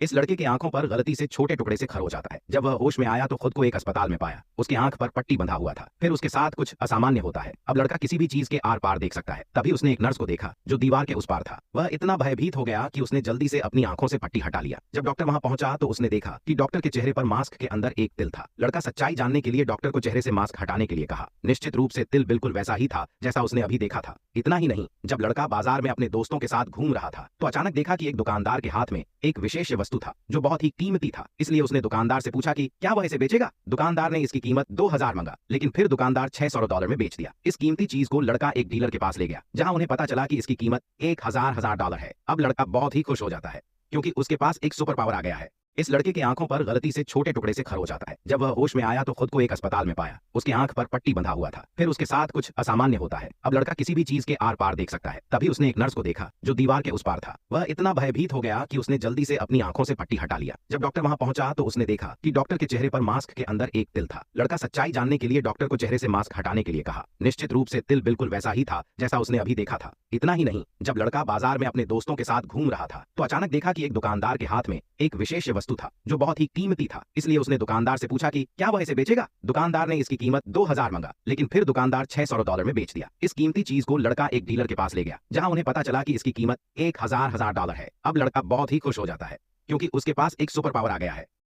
इस लड़के की आंखों पर गलती से छोटे टुकड़े से खरोच आता है। जब वह होश में आया तो खुद को एक अस्पताल में पाया। उसकी आंख पर पट्टी बंधा हुआ था। फिर उसके साथ कुछ असामान्य होता है। अब लड़का किसी भी चीज के आर पार देख सकता है। तभी उसने एक नर्स को देखा जो दीवार के उस पार था। वह इतना भयभीत हो गया कि उसने जल्दी से अपनी आंखों से पट्टी हटा लिया। जब डॉक्टर वहां पहुंचा तो उसने देखा कि डॉक्टर के चेहरे पर मास्क के अंदर एक तिल था। लड़का सच्चाई जानने के लिए डॉक्टर को चेहरे से मास्क हटाने के लिए कहा। निश्चित रूप से तिल बिल्कुल वैसा ही था जैसा उसने अभी देखा था। इतना ही नहीं, जब लड़का बाजार में अपने दोस्तों के साथ घूम रहा था तो अचानक देखा कि एक दुकानदार के हाथ में एक विशेष वस्तु था जो बहुत ही कीमती था। इसलिए उसने दुकानदार से पूछा कि क्या वह इसे बेचेगा। दुकानदार ने इसकी कीमत 2000 मांगा, लेकिन फिर दुकानदार $600 में बेच दिया। इस कीमती चीज को लड़का एक डीलर के पास ले गया जहां उन्हें पता चला कि इसकी कीमत 1000 डॉलर है। अब लड़का बहुत ही खुश हो जाता है क्योंकि उसके पास एक सुपर पावर आ गया है। इस लड़के की आंखों पर गलती से छोटे टुकड़े से खरोच आता है। जब वह होश में आया तो खुद को एक अस्पताल में पाया। उसकी आंख पर पट्टी बंधा हुआ था। फिर उसके साथ कुछ असामान्य होता है। अब लड़का किसी भी चीज के आर पार देख सकता है। तभी उसने एक नर्स को देखा जो दीवार के उस पार था। वह इतना भयभीत हो गया कि उसने जल्दी से अपनी आंखों से पट्टी हटा लिया। जब डॉक्टर वहां पहुंचा तो उसने देखा कि डॉक्टर के चेहरे पर मास्क के अंदर एक तिल था। लड़का सच्चाई जानने के लिए डॉक्टर को चेहरे से मास्क हटाने के लिए कहा। निश्चित रूप से तिल बिल्कुल वैसा ही था जैसा उसने अभी देखा था। इतना ही नहीं, जब लड़का बाजार में अपने दोस्तों के साथ घूम रहा था तो अचानक देखा कि एक दुकानदार के हाथ में एक विशेष वस्तु था जो बहुत ही कीमती था। इसलिए उसने दुकानदार से पूछा कि क्या वह इसे बेचेगा। दुकानदार ने इसकी कीमत 2000 मांगा, लेकिन फिर दुकानदार $600 में बेच दिया। इस कीमती चीज को लड़का एक डीलर के पास ले गया जहां उन्हें पता चला कि इसकी कीमत 1000 डॉलर है। अब लड़का बहुत ही खुश हो जाता है क्योंकि उसके पास एक सुपर पावर आ गया है।